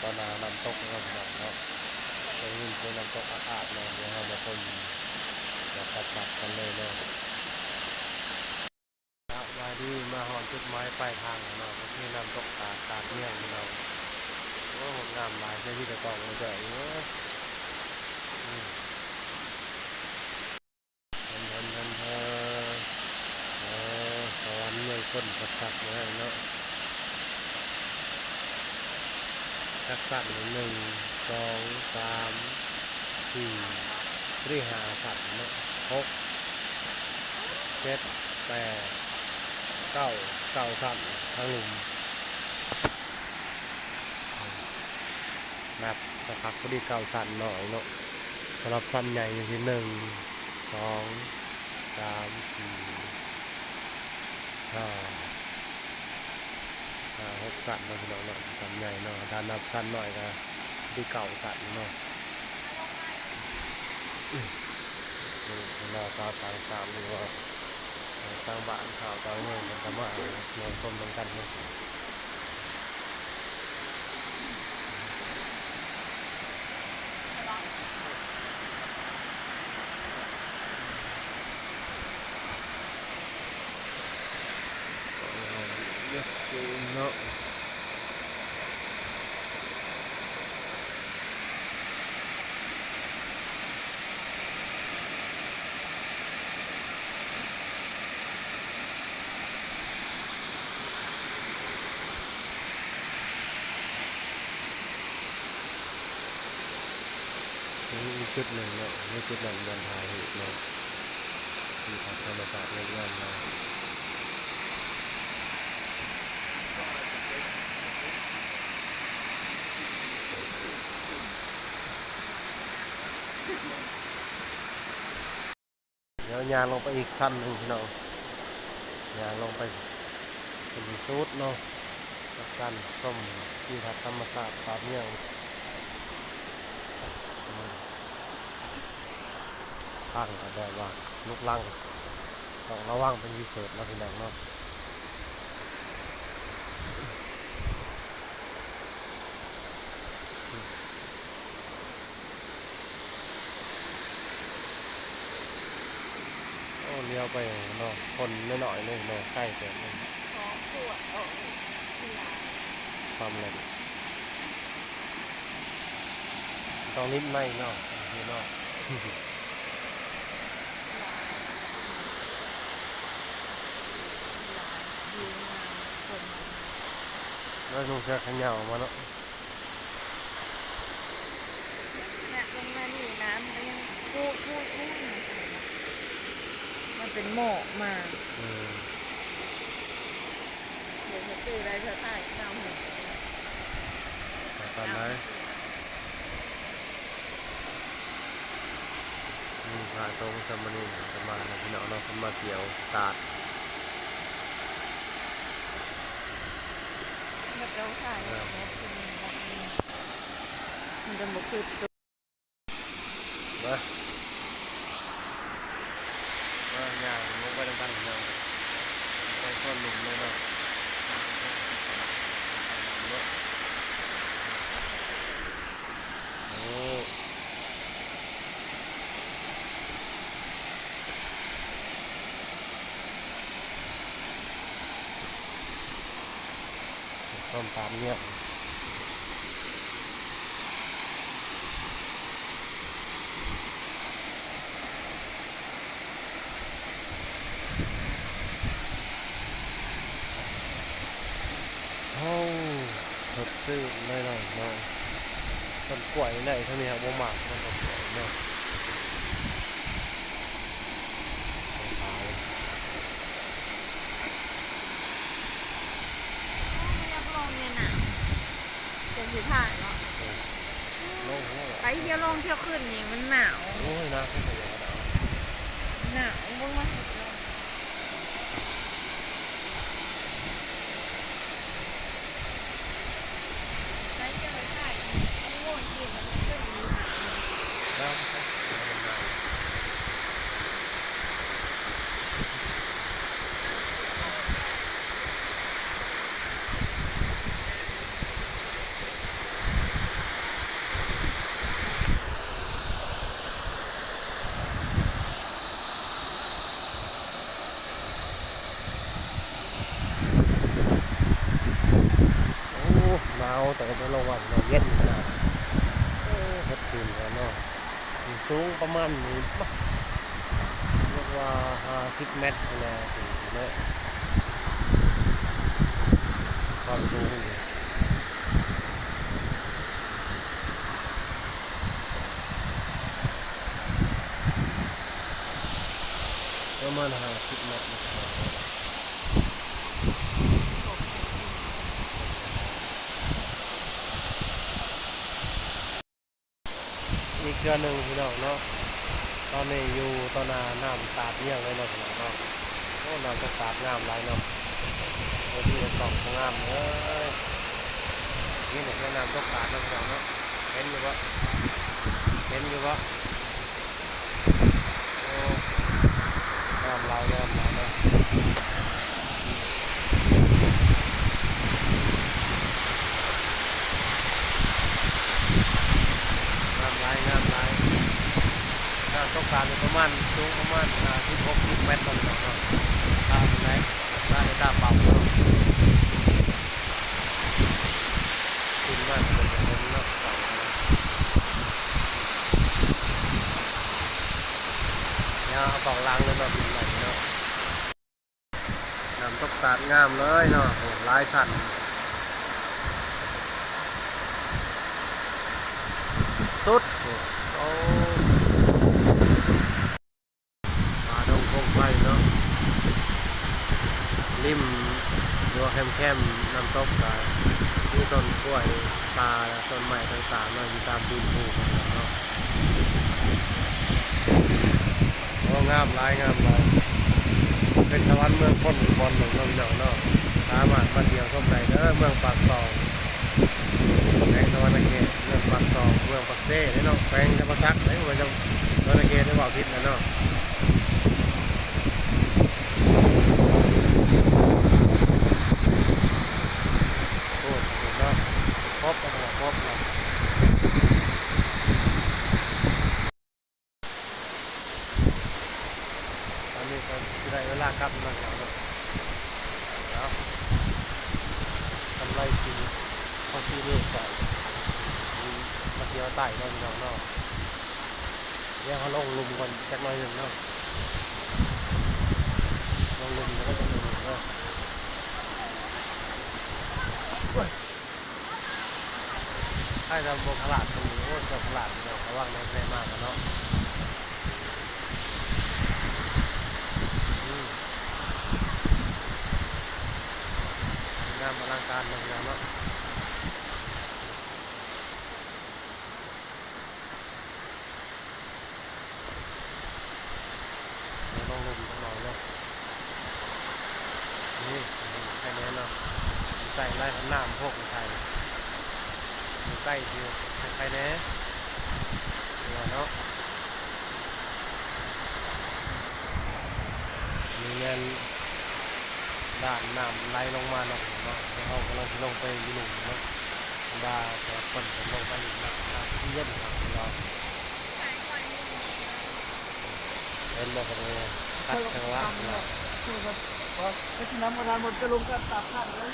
ตอนน้ำตกเราเนาะจะยินเสียงน้ำตกอาบเนาะเดี๋ยวเรามาต้มแบบสัดกันเลยเนาะมาดีมาหอมจุดไม้ปลายทางเนาะก็คือน้ำตกตาดเมี่ยงเราโอ้งามหลายใช่ที่ตะกองเลยเจ้าเนาะสวรรค์เมืองต้นสักเลยเนาะสักหนึ่งสองสามสี่หาสัตว์เนาะ6 7 8 9สัตว์ทั้งหลุมนับสักพอดี9 สัตว์หน่อยเนาะสำหรับสัตว์ใหญ่อยู่ที่1 2 3 4 5 6 สัตว์เนาะพี่น้องเนาะสัตว์ใหญ่เนาะถ้านับสัตว์หน่อยก็ที่9 สัตว์เนาะเราตามหรือว่าต่างบ้านข่าวต่างเมืองมันก็มาเราส้มเหมือนกันเนาะyes no มีจุดหนึ่งเนาะมีจุดหนึ่งบนทายเหตุเนาะที่ทางธรรมศาสตร์เรื่องงานเนาะเดี๋ยวยางลงไปอีกสั้นหนึ่งพี่น้องยางลงไปเป็นซูดเนาะกันส้มที่ทางธรรมศาสตร์ตามเรื่องข้างก็แบบว่าลุกลังต้องระวังเป็นพิเศษนะพี่น้องเนาะโอ้เลี้ยวไปเนาะคนไม่หน่อยเลยเนาะใกล้เกินความเลยต้องนิดไม่เนาะพี่เนาะแล้วลุงเสือขยาวมาเนาะเนี่ยลงมานี่น้ำมันยังพูดมันเป็นหมอกมาเดี๋ยวเธอตื่นได้เธอถ่ายน้ำหมอกตอนไหนนี่พาตรงสมนีประมาณพี่น้องเนาะมาเกี่ยวตาดมันเราถ่ายแล้วมันจะบอกคือมาอย่างลงไปดังกันเนาะไปต้นหลุมเลยเนาะโอ้ต้นตามเนี่ยโอ้สดชื่นเลยเนาะต้นกล้วยไหนเท่านี้ครับบ่หมากมันก็สวยเนาะไม่รับรองเนี่ยหนาวเป็นสิถ่ายเนาะไปเที่ยวลงเที่ยวขึ้นนี่มันหนาวโอ้ยนะขึ้นไปอย่างนั้นหนาวบ้างไหมไปเที่ยวไปถ่ายต้องโง่จริงมันขึ้นมีหนาว หนาวแต่ก็ลงว่าเราเย็นขนาดเฮ็ดคืนแล้วเนาะสูงประมาณนี้เรียกว่า50 เมตรนะถึงเนาะความสูงอยู่ประมาณ50 เมตรนะครับอีกเดือนหนึ่งพี่น้องเนาะตอนนี้อยู่ตอนน้ำตาดเยี่ยงเลยเนาะพี่น้องเนาะโอ้น้ำจะตาดงามหลายเนาะโอ้ที่สองงามเลยนี่เนี่ยน้ำตกตาดเนาะพี่น้องเนาะเห็นอยู่ปะเห็นอยู่ปะโอ้งามหลายเนาะงามหลายน้ำตกตาดประมาณสูงประมาณ16 เมตรตอนนี้เนาะตาเป็นไรตาในตาเป่าเนาะขึ้นมากเป็นแบบนี้เนาะเนี่ยเอากล่องล้างเลยเนาะบินไหลเนาะน้ำตกตาดงามเลยเนาะโอ้ลายสั่นสุดโอ้ป่าดงพงไฟเนาะริมรัวแคมน้ำตกตาดที่ต้นกล้วยปลาต้นไม้ต่างๆเนาะอยู่ตามดินภูเนาะโอ้งามหลายเป็นสวรรค์เมืองพ้นบอลหนึ่งเนาะสามารถมาเที่ยวชมได้เด้อเมืองปากซองแขวงตะวันตกเมืองปากซองเมืองปากเซ่เนาะแขวงจำปาสักเมืองจำตะวันตกได้บอกผิดนะเนาะโอ้เนาะครบเนาะตอนนี้ก็จะได้เวลากลับมาแล้วเนาะทำไรสีเขาซีเรียสใส่มาเที่ยวใต้เนาะเดี๋ยวเขาลงลุมก่อนจักหน่อยหนึ่งเนาะลงลุมแล้วก็จะลงเนาะถ้าจะบนตลาดตรงนี้โอ้จะตลาดเนาะระวังน้ำแรงมากเนาะงานอลังการเลยเนาะลงลุมหน่อยเนาะนี่ใครเนี้ยเนาะใส่ไล่ขันน้ำพวกไทยใกล้ที่ใครเนี้ยเนาะมีเงินด่านน้ำไหลลงมาเนาะเขากำลังลงไปหลุมเนาะด่าแต่คนผมลงไปอีกนะที่เย็นครับเราเป็นแบบนี้พัดจังหวะเนาะ ก็ที่น้ำประทานหมดจะลงกันตับข้างเลย